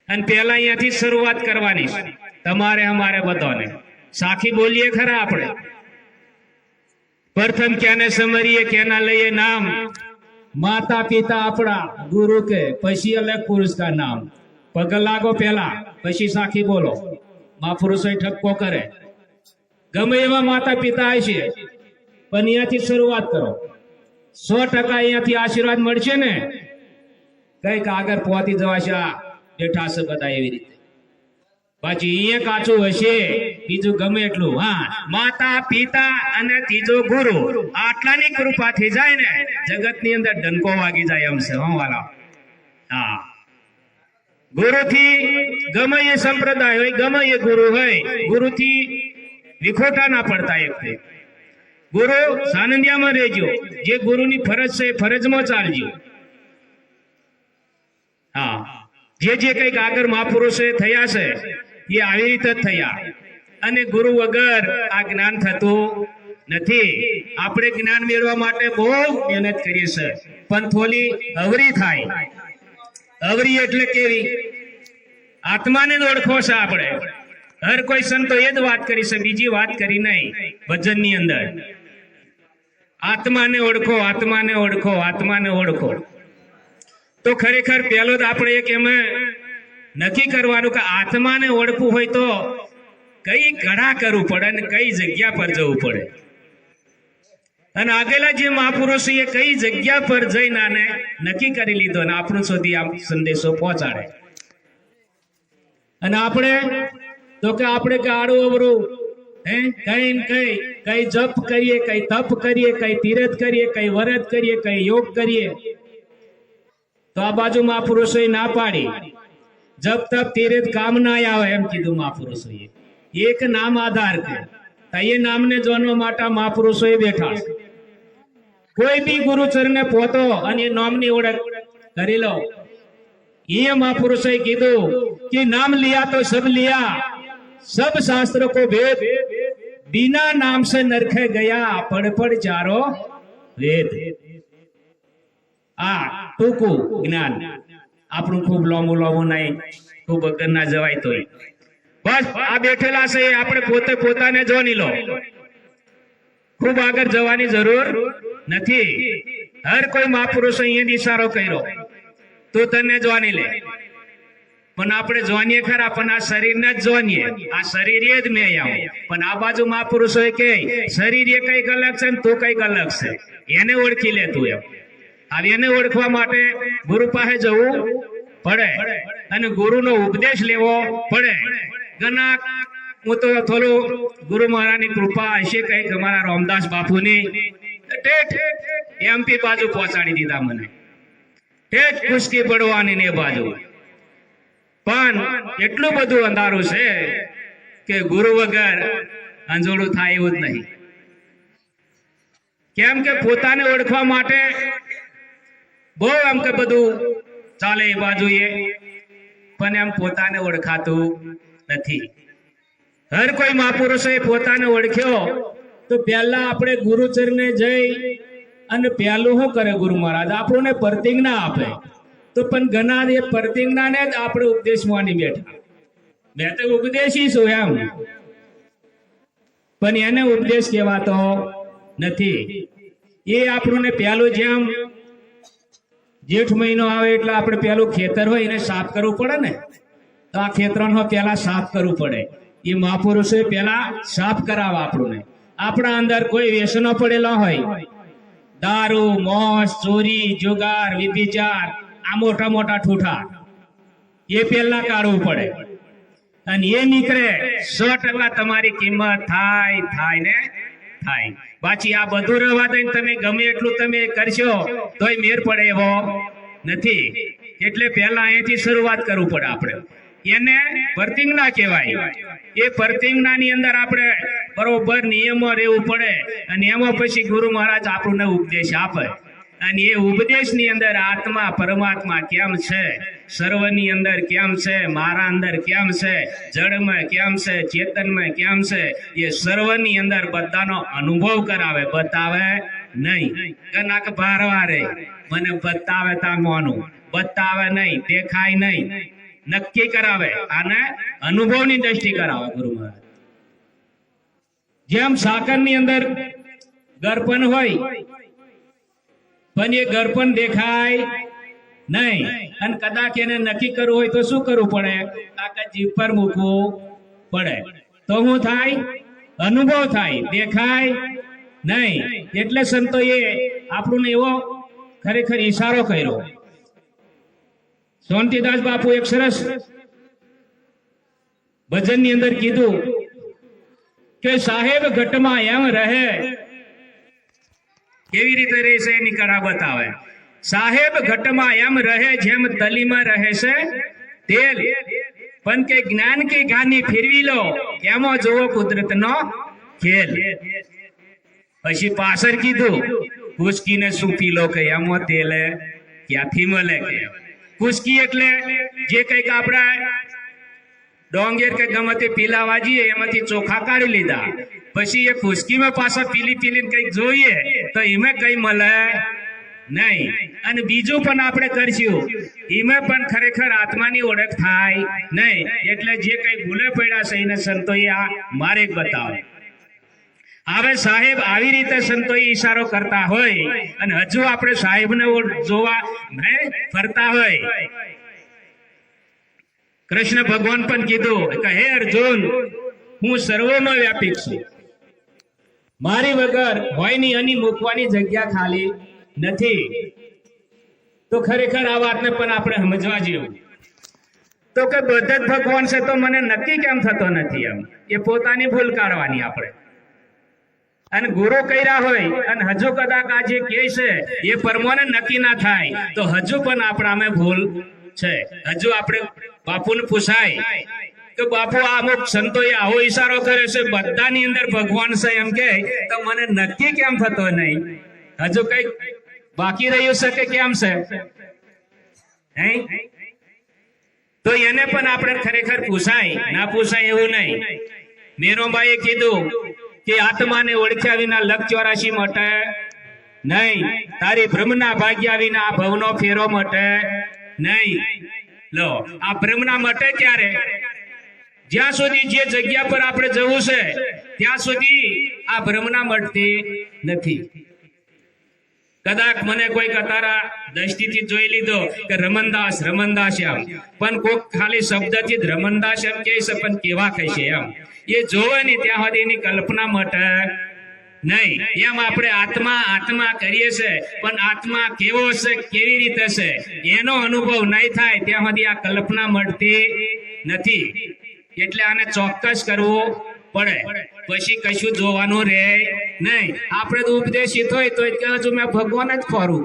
અને પેલા અહીંયાથી શરૂઆત કરવાની છે તમારે અમારે બધાને સાખી બોલીએ ખરા આપણે પ્રથમ ક્યાંને સમરીએ ક્યાંના લઈએ નામ માતા પિતા આપણા ગુરુ કે પછી અલગ પુરુષ કા નામ પગ લાગો પેલા પછી સાખી બોલો મહાપુરુષો ઠપકો કરે ગમે એવા માતા પિતા હશે પણ અહીંયાથી શરૂઆત કરો 100% અહીંયાથી આશીર્વાદ મળશે ને કઈક આગળ પહોંચી જવાશે બેઠા છે બધા એવી રીતે પછી અહીંયા કાચું હશે બીજું ગમે એટલું હા માતા પિતા અને ત્રીજો ગુરુ આટલાની કૃપા થઈ જાય ને જગતની અંદર ડંકો વાગી જાય એમ છે વાલા હા ગુરુથી ગમે એ સંપ્રદાય હોય ગમે એ ગુરુ હોય ગુરુથી વિખોટા ના પડતા એક ગુરુ સાનંદિયામાં રહેજો જે ગુરુની ફરજ છે ફરજમાં ચાલજો હા જે કઈક આગળ મહાપુરુષો થયા છે એ આવી રીતે જ થયા અને ગુરુ વગર આ જ્ઞાન થતું નથી આપણે જ્ઞાન મેળવવા માટે બહુ મહેનત કરીએ છે પણ થોડી અવરી થાય અવરી એટલે કેવી આત્માને ઓળખો છે આપણે હર કોઈ સંતો એ જ વાત કરી છે બીજી વાત કરી નહીં ભજનની અંદર આત્માને ઓળખો આત્માને ઓળખો આત્માને ઓળખો તો ખરેખર પહેલો જ આપણે એક એમ નક્કી કરવાનું કે આત્માને ઓળખવું હોય તો કઈ ઘડા કરવું પડે અને કઈ જગ્યા પર જવું પડે અને આગેલા જે મહાપુરુષો એ કઈ જગ્યા પર જઈને આને નક્કી કરી લીધો અને આપણું સુધી આ સંદેશો પહોંચાડે અને આપણે તો કે આપણે આડું અવરું કઈ જપ કરીએ કઈ તપ કરીએ કઈ તીરથ કરીએ કઈ વ્રત કરીએ કઈ યોગ કરીએ તો આ બાજુ મહાપુરુષોએ ના પાડી જપ તપ તીરથ કામ ના આવે એમ કીધું મહાપુરુષોએ એક નામ આધાર કે એ નામને જાણવા માટે મહાપુરુષોએ બેઠા કોઈ બી ગુરુચરણે પહોંચો અને એ નામની ઓળખ કરી લો ये महापुरुषों कीधु कि नाम लिया तो सब लिया सब शास्त्र को भेद बिना नाम से नरखे गया पढ़ पढ़ चारो वेद आ टूकू ज्ञान આપણું ખૂબ લોમું લોમું નહીં ખૂબ અગર ના જવાય તો બસ આ બેઠેલા છે આપણે પોતે પોતાને જોની લો ખૂબ આગળ જવાની જરૂર નથી હર કોઈ મહાપુરુષ અહીંયા ઇશારો કર્યો તો તને જોવાની લે પણ આપણે જોનીએ ખરા પણ આ શરીરને જ જોનીએ આ શરીર જ મેં આવું પણ આ બાજુ મહાપુરુષો કે શરીર એ કઈક અલગ છે ને તું કઈક અલગ છે એને ઓળખી લે તું એમ હવે એને ઓળખવા માટે ગુરુ પાસે જવું પડે અને ગુરુનો ઉપદેશ લેવો પડે ઘણા હું તો થોડું ગુરુ મહારાજની કૃપા હશે કઈક અમારા રામદાસ બાપુની એમપી બાજુ પહોંચાડી દીધા મને ખુશકી પડવાની ને બાજુ પણ એટલું બધું અંધારું છે કે ગુરુ વગર અંજોડું થાય એવું જ નહીં કેમ કે પોતાને ઓળખવા માટે બહુ એમ કે બધું ચાલે એ બાજુએ પણ એમ પોતાને ઓળખાતું નથી હર કોઈ મહાપુરુષે પોતાને ઓળખ્યો તો પહેલા આપણે ગુરુચરણે જઈ અને પહેલું શું કરે ગુરુ મહારાજ આપણને પ્રતિજ્ઞા આપે તો પણ ઘણા એ પ્રતિજ્ઞાને જ આપણે ઉપદેશમાં નહીં બેઠા મેં તો ઉપદેશી છું એમ પણ એને ઉપદેશ કહેવાતો નથી એ આપણને પહેલું જેમ જેઠ મહિનો આવે એટલે આપણે પેલું ખેતર હોય એને સાફ કરવું પડે ને તો આ ખેતરનો પેલા સાફ કરવું પડે એ મહાપુરુષોએ પેલા સાફ કરાવે આપણને આપણા અંદર કોઈ વ્યસનો પડેલા હોય દારૂ મોસ ચોરી જુગાર વિભિચાર આ મોટા મોટા ઠૂઠા એ પેલા કાઢવું પડે અને એ નીકળે 100% તમારી કિંમત થાય ને થાય બાકી આ બધું રહેવા દઈને તમે ગમે એટલું તમે કરશો તોય મેર પડે એવો નથી એટલે પહેલા અહીંથી શરૂઆત કરવું પડે આપણે એને પ્રતિજ્ઞા કહેવાય એ પ્રતિજ્ઞાની અંદર આપણે બરોબર નિયમો રહેવું પડે અને એમાં પછી ગુરુ મહારાજ આપણને ઉપદેશ આપે અને એ ઉપદેશની અંદર આત્મા પરમાત્મા કેમ છે સર્વની અંદર કેમ છે મારા અંદર કેમ છે જળમાં કેમ છે ચેતનમાં કેમ છે એ સર્વની અંદર બધાનો અનુભવ કરાવે બતાવે નહીં કનાક ભારવારે મને બતાવે તા મોનું બતાવે નહીં દેખાય નહીં નક્કી કરાવે અને અનુભવની દ્રષ્ટિ કરાવે ગુરુ મહારાજ. જેમ સાકરની અંદર ગરપન હોય પણ એ ગરપન દેખાય નહીં અને કદાચ એને નક્કી કરવું હોય તો શું કરવું પડે? કાકા જીભ પર મૂકવું પડે તો શું થાય? અનુભવ થાય, દેખાય નહીં. એટલે સંતોએ આપણને એવો ખરેખર ઈશારો કર્યો. શાંતિદાસ બાપુ એક સરસ ભજન ની અંદર કીધું કે સાહેબ ઘટમાં એમ રહે. કેવી રીતે રહેશે એની કળા બતાવે. સાહેબ ઘટમાં એમ રહે જેમ તલીમાં રહે છે તેલ, પણ કે જ્ઞાન કે ગાની ફેરવી લો એમાં જોવો કુદરતનો ખેલ. પછી પાછળ કીધું કુસકીને શું પી લો કે એમાં તેલ ક્યાંથી મળે કે. કુસકી એટલે જે કઈક આપડા ડોંગેર કે ગમે તે પીલાવા જઈએ એમાંથી ચોખા કાઢી લીધા, પછી એ ખુશકીમાં પાછા પીલી કઈક જોઈએ તો એમાં કઈ મળે નહીં. અને બીજું પણ આપણે કરશું એમાં પણ ખરેખર આત્માની ઓળખ થાય નહીં. એટલે જે કઈ ભૂલે પડ્યા છે એને સંતોએ આ માર્ગ બતાવે. હવે સાહેબ આવી રીતે સંતોએ ઈશારો કરતા હોય અને હજુ આપણે સાહેબને જોવા ફરતા હોય. કૃષ્ણ ભગવાન પણ કીધું કે હે અર્જુન, હું સર્વનો વ્યાપક છું, મારી વગર હોય ની અની મૂકવાની જગ્યા ખાલી નથી. તો ખરેખર આ વાતને પણ આપણે સમજવા જેવું. તો કે બધા જ ભગવાન છે તો મને નક્કી કેમ થતો નથી? એમ એ પોતાની ભૂલ કાઢવાની આપણે. અને ગુરુ કર્યા હોય અને હજુ કદાચ આ જે કે છે એ પરમાને નક્કી ના થાય તો હજુ પણ આપણામાં ભૂલ છે. હજુ આપણે બાપુને પૂછાય કે બાપુ આ અમુક સંતોએ આવો ઈશારો કરે છે બધાની અંદર ભગવાન છે એમ કે તો મને નક્કી કેમ થતો નહીં? હજુ કઈક બાકી રહ્યું છે કે કેમ છે? તો એને પણ આપણે ખરેખર પૂછાય, ના પૂછાય એવું નહીં. મેરોબાઈએ કીધું કે આત્માને ઓળખ્યા વિના લખ 84 મટે નહીં, તારી ભ્રમના ભાગ્યા વિના આ ભવનો ફેરો મટે નહીં. લો, આ ભ્રમના મટે ક્યારે? જ્યાં સુધી જે જગ્યા પર આપણે જવું છે ત્યાં સુધી આ ભ્રમના મટતી નથી. કદાચ મને કોઈ કતારા દ્રષ્ટિથી જોઈ લીધો કે રમનદાસ રમનદાસ એમ, પણ કોઈક ખાલી શબ્દથી જ રમનદાસ એમ કહે છે પણ કેવા કહે છે એમ એ જોવે નહીં ત્યાં સુધી એની કલ્પના મટે નહીં. એમ આપણે આત્મા આત્મા કરીએ છે પણ આત્મા કેવો છે, કેવી રીતે છે એનો અનુભવ નહીં થાય ત્યાં સુધી આ કલ્પના મળતી નથી. એટલે આને ચોક્કસ કરવું પડે, પછી કશું જોવાનું રહે નહીં. આપણે તો ઉપદેશિત હોય તો હજુ મેં ભગવાન જ ખોરું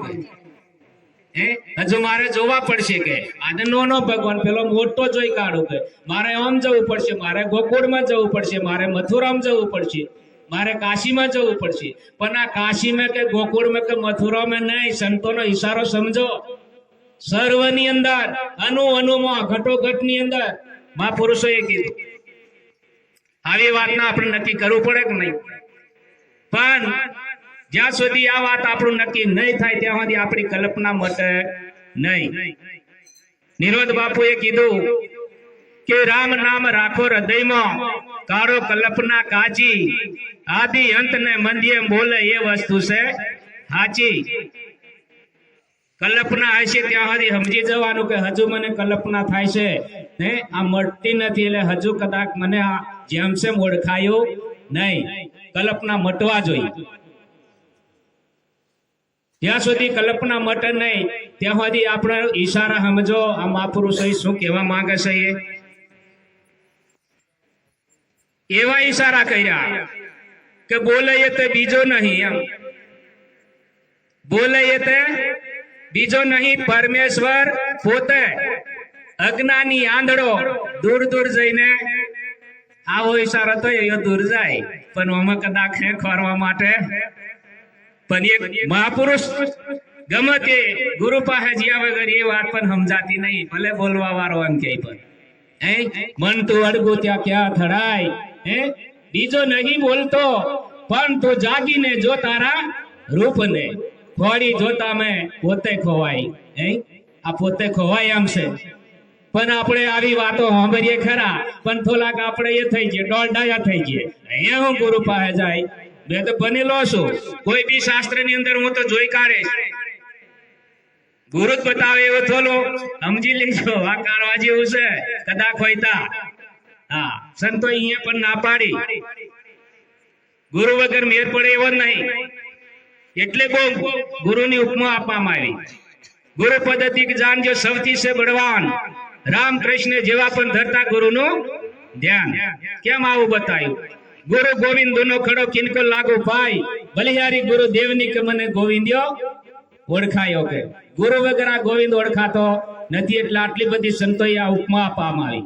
કે હજુ મારે જોવા પડશે કે આને નો ભગવાન પેલો મોટો જોઈ કાઢું કે મારે આમ જવું પડશે, મારે ગોકુળમાં જવું પડશે, મારે મથુરામાં જવું પડશે, મારે કાશીમાં જવું પડશે. પણ આ કાશીમાં કે ગોકુળમાં કે મથુરામાં નહીં, સંતોનો ઈશારો સમજો. સર્વની અંદર અનુ અનુમાં ઘટોઘટની અંદર મહાપુરુષોએ કીધું. આવી વાતના આપણે નક્કી કરવું પડે કે નહીં? પણ જ્યાં સુધી આ વાત આપણું નક્કી નહીં થાય ત્યાં સુધી આપણી કલ્પના મટે નહીં. નિરોધ બાપુએ કીધું કે રામ નામ રાખો હૃદયમાં, કાઢો કલ્પના કાચી, આદિ અંત ને મંદિર બોલે એ વસ્તુ છે સાચી. કલ્પના હશે ત્યાં સુધી સમજી જવાનું કે હજુ મને કલ્પના થાય છે ને આ મળતી નથી, એટલે હજુ કદાચ મને આ જેમ સેમ ઓળખાયું નહીં. કલ્પના મટવા જોઈએ. જ્યાં સુધી કલ્પના મટે નહીં ત્યાં સુધી આપણે ઈશારા સમજો. આ મહાપુરુષો શું કહેવા માંગે છે એવા ઈશારા કર્યા કે બોલે એ તે બીજો નહીં, એમ બોલે એ તે બીજો નહીં, પરમેશ્વર પોતે. અજ્ઞાની આંધળો દૂર દૂર જઈને આવો ઈશારો તો એ દૂર જાય પણ આમાં કદાચ ખોરવા માટે પણ એક મહાપુરુષ ગમે તે ગુરુ પાસે જ્યાં વગર એ વાત પણ સમજાતી નહીં. ભલે બોલવા વાળો એમ કે પણ મન તું અડગું ત્યાં ક્યાં થડાય, બીજો નહીં બોલતો પણ તું જાગીને જો તારા રૂપને, ખોડી જોતા મેં પોતે ખોવાય. આ પોતે ખોવાય એમ છે પણ આપણે આવી વાતો સાંભળીએ ખરા, પણ થોડાક આપણે એ થઈ જઈએ, દોડાયા થઈ જઈએ. અહીંયા હું ગુરુ પાસે જાય, મેં તો બનેલો છું. કોઈ બી શાસ્ત્ર ની અંદર હું તો જોઈ કાઢે, ગુરુ જ બતાવે એવો થોડો સમજી લેજો. આ કાઢવા જેવું છે કદાચ હોયતા. હા, સંતો અહીંયા પણ ના પાડી, ગુરુ વગર મેર પડે એવો નહીં. એટલે બહુ ગુરુની ઉપમા આપવામાં આવી. ગુરુ પદ્ધતિ જાણજો સૌથી છે બળવાન, રામકૃષ્ણ જેવા પણ ધરતા ગુરુનું ધ્યાન. કેમ આવું બતાવ્યું? ગુરુ ગોવિંદ નો ખડો કિનકો લાગુ ભાઈ, બલિહારી ગુરુ દેવની કે મને ગોવિંદ્યો ઓળખાયો. કે ગુરુ વગર આ ગોવિંદ ઓળખાતો નથી. એટલે આટલી બધી સંતોએ આ ઉપમા આપવામાં આવી.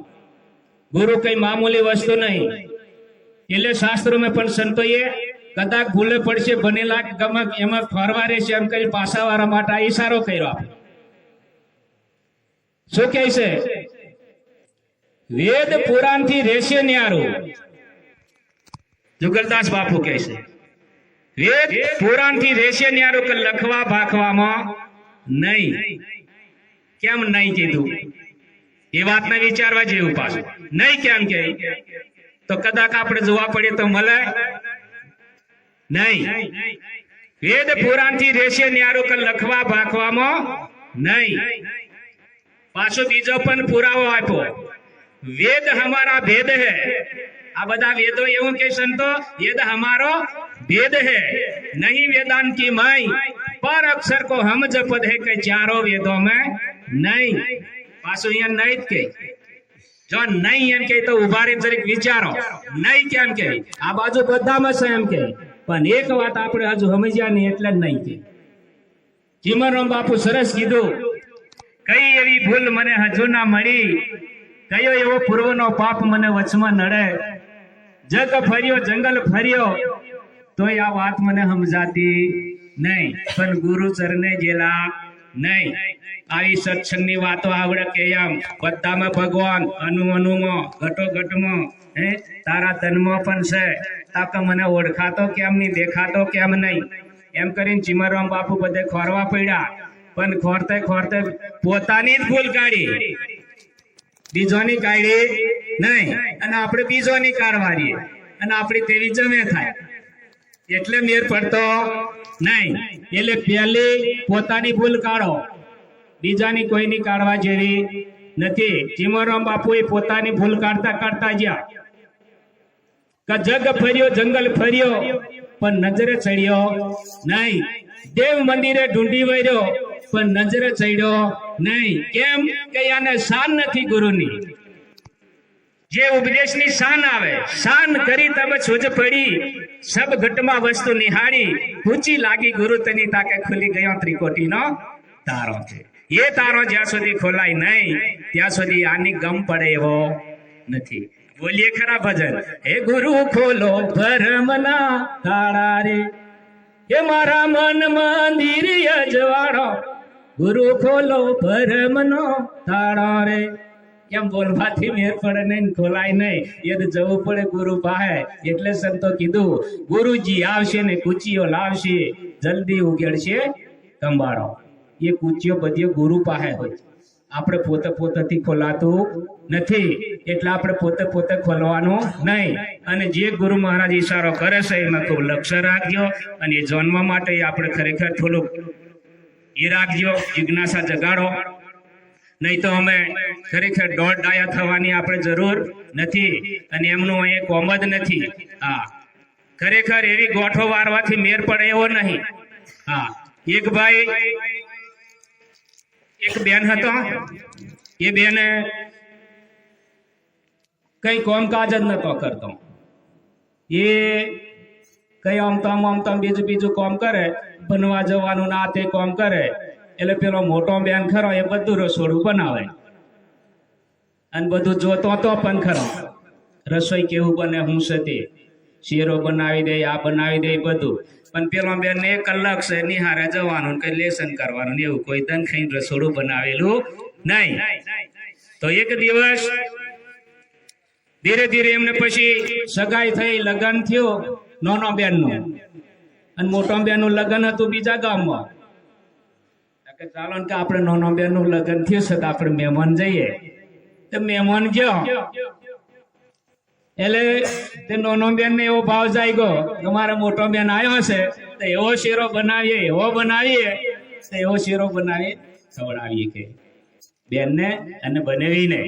ગુરુ કઈ મામૂલી વસ્તુ નહીં. એટલે શાસ્ત્રોમાં પણ સંતોએ કદાચ ભૂલે પડશે બનેલા ગમક એમાં ફરવા રહેશે એમ કરી પાસાવાળા માટે આ ઈશારો કર્યો. શું કહે છે? વેદ પુરાણ થી રહેશે ન્યારું. જુગલદાસ બાપુ કહે છે વેદ પુરાણ થી રહેશે ન્યારું, કે લખવા ભાખવામાં નહીં. કેમ નહીં કીધું? એ વાતને વિચારવા જેવું. પાછું નહીં કેમ કે તો કદાચ આપણે જોવા પડે તો મળે નહીં. વેદ પુરાણ થી રહેશે ન્યારું, કે લખવા ભાખવામાં નહીં. પાછો બીજો પણ પુરાવો આપ્યો, વેદ હમારા ભેદ હે. આ બધા વેદો એવું કે સંતો, વેદ હમારો भेद है नहीं वेदांत की माई, पर अक्षर को हम जपद है कि चारों वेदों में नहीं. पासो यहाँ नहीं के जो नहीं एम के तो उभारी जरीक विचारो नहीं केम के आ बाजू बधामां छे एम के, पण एक वात आपणे हजू समज्या नहीं એટલે જ नहीं के. ચીમરરામ બાપુ સરસ કીધું, કઈ એવી ભૂલ મને હજુ ના મળી, કયો એવો પૂર્વનો પાપ મને વચમાં નડે. જગ ફર્યો જંગલ ફર્યો તોય આ વાત મને સમજાતી નહીં, પણ ગુરુ ચરણે જેલા નહીં. આવી સત્સંગની વાતો આવડે કે એમ બધામાં ભગવાન અનુ અનુમાં ઘટો ઘટમાં હે તારા તનમાં પણ છે, તાકે મને ઓળખાતો કેમ નહીં, દેખાતો કેમ નહીં. એમ કરીને ચીમરરામ બાપુ બધે ખોરવા પડ્યા, પણ ખોરતે ખોરતે પોતાની જ ભૂલ કાઢી, બીજોની કાઢી નહીં. અને આપણે બીજોની કાઢવાની અને આપણી તેવી જમે થાય એટલે મેર પડતો નહીં. એટલે પહેલી પોતાની ભૂલ કાઢો, બીજાની કોઈની કાઢવા જેવી નથી. ચીમરરામ બાપુએ પોતાની ભૂલ કાઢતા કાઢતા ગયા. જગ ફર્યો જંગલ ફર્યો પણ નજરે ચડ્યો નહીં. દેવ મંદિરે ઢૂંઢી વર્યો પણ નજરે ચડ્યો નહીં. કેમ કે આને શાન નથી ગુરુની. જે ઉપદેશની શાન આવે, શાન કરી તબ છોજ પડી, સબ ઘટમાં વસ્તુ નિહાળી, ઊંચી લાગી ગુરુ તની તાકે ખુલી ગયો ત્રિકોટીનો તારો છે. એ તારો જ્યાં સુધી ખોલાય નહીં ત્યાં સુધી આની ગમ પડે એવો નથી. બોલીએ ખરા ભજન, હે ગુરુ ખોલો ભરમના તાળા રે, હે મારા મન મંદિર અજવાળો, ગુરુ ખોલો ભરમનો તાળો રે. કેમ બોલવાથી મેર પડે નહીં, ખોલાય નહીં, એ તો જવું પડે ગુરુ પાસે. એટલે સંતો કીધું, ગુરુજી આવશે ને કુચીઓ લાવશે, જલ્દી ઉગેડશે કંબાળો. એ કુચીઓ બધી ગુરુ પાસે હોય, આપણે પોતે પોતાથી ખોલાતું નથી. એટલે આપણે પોતે પોતે ખોલવાનું નહીં. અને જે ગુરુ મહારાજ ઈશારો કરે છે એમાં ખૂબ લક્ષ્ય રાખજો, અને એ જન્મ માટે આપણે ખરેખર થોડુંક એ રાખજો, જિજ્ઞાસા જગાડો. નહીં તો અમે ખરેખર દોઢ ડાયા થવાની આપણે જરૂર નથી, અને એમનું અહીં કોમ જ નથી. હા, ખરેખર એવી ગોઠો વારવાથી મેર પડે એવો નહીં. હા, એક ભાઈ એક બેન હતો, એ બેને કઈ કામકાજ જ નતો કરતો. એ કઈ આમતા બીજું બીજું કામ કરે, બનવા જવાનું ના તે કામ કરે. એટલે પેલો મોટો બેન ખરો એ બધું રસોડું બનાવે અને બધું જોતો તો પણ ખરો રસોઈ કેવું બને શું છે તે, શેરો બનાવી દે, આ બનાવી દે બધું. પણ પેલો બેન ને 1 કલાક છે નિહારે જવાનું, કઈ લેસન કરવાનું, એવું કોઈ દન ખાઈને રસોડું બનાવેલું નહીં. તો એક દિવસ ધીરે ધીરે એમને પછી સગાઈ થઈ, લગ્ન થયું નાનો બેન નું, અને મોટો બેન નું લગ્ન હતું બીજા ગામમાં. ચાલો કે આપણે નાનો બેન નું લગ્ન થયું છે તો આપણે મહેમાન જઈએ. તો મહેમાન ગયો એટલે તે નાનો બેન ને એવો ભાવ જાગ્યો કે મારો મોટો બેન આવ્યો હશે તો એવો શેરો બનાવીએ તો એવો શેરો બનાવી ખવડાવીએ કે બેન ને અને બનાવીને.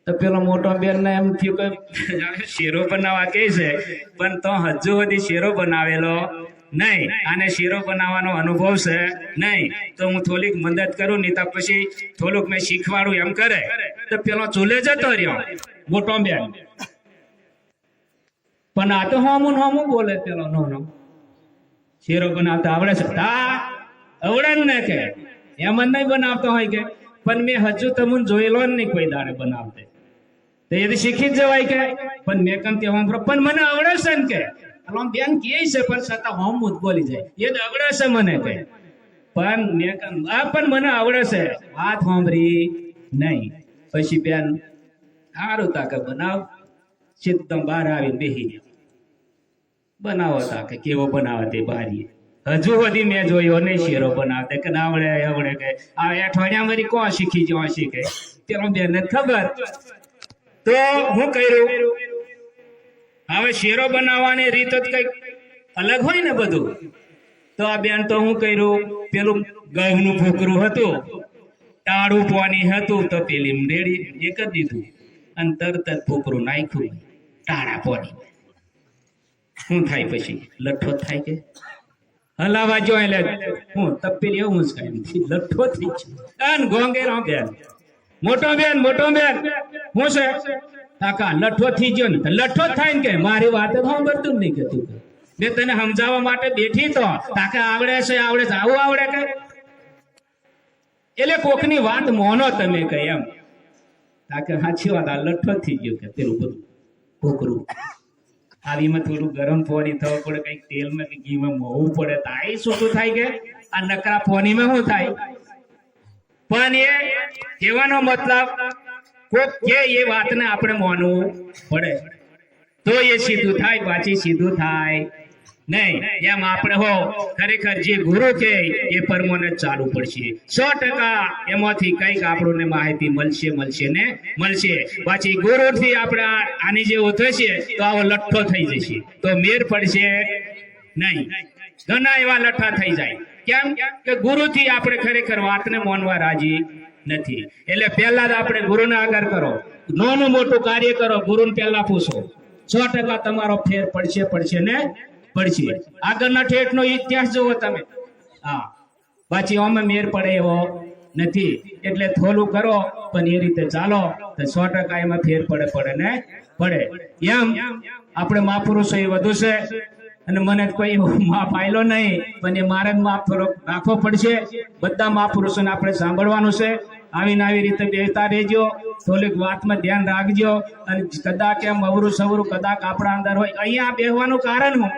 તો પેલો મોટો બેન ને એમ થયું કે શેરો બનાવવા કે છે પણ તો હજુ સુધી શેરો બનાવેલો નહીં, આને શેરો બનાવવાનો અનુભવ છે નહીં, તો હું થોડીક મદદ કરું નહીં તો પછી થોડુંક મેં શીખવાડું એમ કરે. તો પેલો ચૂલે જતો રહ્યો મોટો બેન, પણ આ તો હોમું બોલે પેલો નો શેરો બનાવતા આવડે છે? આવડે ને કે એમ જ નહીં બનાવતો હોય કે, પણ મેં હજુ તમને જોયેલો નહીં કોઈ દાડે બનાવતે, તો એ શીખી જ જવાય કે. પણ મેં કેમ તે પણ મને આવડે છે ને કે બેન કે છે પણ છતાં હોમ જ બોલી જાય એ જ આવડે છે મને કે, પણ મેં કેમ પણ મને આવડે છે વાત સાંભળી નહીં. પછી બેન સારું તાકે બનાવ, સીધો બહાર આવી બેહી બનાવો તાકે કેવો બનાવે તે બારી. હજુ સુધી મેં જોયો નહીં શેરો બનાવતે કે ના આવડે કે આ અઠવાડિયા મારી કોણ શીખી જો શીખે પેલો બેન ખબર. તો હું કર્યું હવે શેરો બનાવવાની રીત જ કઈક અલગ હોય ને બધું. તો આ બેન તો હું કર્યું પેલું ઘઉંનું ફોકરું હતું, ટાળું પાણી હતું તો પેલી રેડી એ કરી દીધું અને તરત જ ફોકરું નાખ્યું ટાળા પાણી. શું થાય પછી લઠ્ઠો થાય કે હલાવા જો એટલે હું તપેલી એવું જ કઈ લઠ્ઠો થઈ છે. ગોંગેરો બેન મોટો બેન હું છે કાકા લઠ્ઠો થઈ ગયો ને લઠ્ઠો થાય ને કે મારી વાત સાંભળતું નહીં કે તું મેં તને સમજાવવા માટે બેઠી તો કાકા આવડે છે આવું આવડે કે એટલે કોકની વાત મોનો તમે કઈ એમ કાકા સાચી વાત આ લઠ્ઠો થઈ ગયો કે પેલું બધું કોકરું આવીમાં થોડું ગરમ પાણી થવું પડે, કઈક તેલમાં કે ઘીમાં મોવું પડે તો આ શું થાય કે આ નકરા પાણીમાં શું થાય. પણ એ કહેવાનો મતલબ કોક કે એ વાતને આપણે માનવું પડે તો એ સીધું થાય, પાછી સીધું થાય નહીં. એમ આપણે હો ખરેખર જે ગુરુ કે એ પરમોને ચાલુ પડશે 100%. એમાંથી કઈક આપણને માહિતી મળશે. પાછી ગુરુ થી આપણે આની જે થશે તો આવો લઠ્ઠો થઈ જશે તો મેર પડશે નહીં. ઘણા એવા લઠ્ઠા થઈ જાય કેમ કે ગુરુ થી આપણે ખરેખર વાતને માનવા રાજી નથી. એટલે પહેલા જ આપણે ગુરુને આગળ કરો, નાનું મોટું કાર્ય કરો, ગુરુને પહેલા પૂછો. 100% તમારો ફેર પડશે ને પડશે. આગળના ઠેઠનો ઇતિહાસ જોવો તમે. હા પાછી અમે મેર પડે એવો નથી. એટલે થોડું કરો પણ એ રીતે ચાલો તો 100% એમાં ફેર પડે એમ. આપણે મહાપુરુષો એ વધુ છે અને મને કોઈ માપ આયલો નહીં, પણ એ મારે માપ થોડોક રાખવો પડશે. બધા મહાપુરુષોને આપણે સાંભળવાનું છે. આવીને આવી રીતે બેસતા રહેજો, થોડીક વાતમાં ધ્યાન રાખજો. અને કદાચ એમ અવરું સવરું કદાચ આપણા અંદર હોય અહીંયા બેસવાનું કારણ હું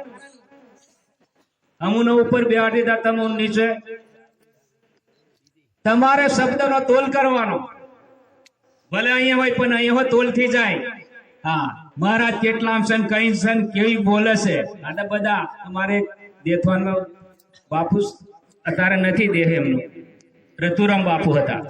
અમુને ઉપર બેવા દીધા તમે નીચે. તમારે શબ્દનો તોલ કરવાનો, ભલે અહીંયા હોય પણ અહીંયા હોય તોલ થઈ જાય. હા મહારાજ કેટલા છે કઈ છે કેવી બોલે છે. આ બધા અમારે દેથવાનમાં બાપુ અત્યારે નથી દેહ, એમનું રતુરામ બાપુ હતા.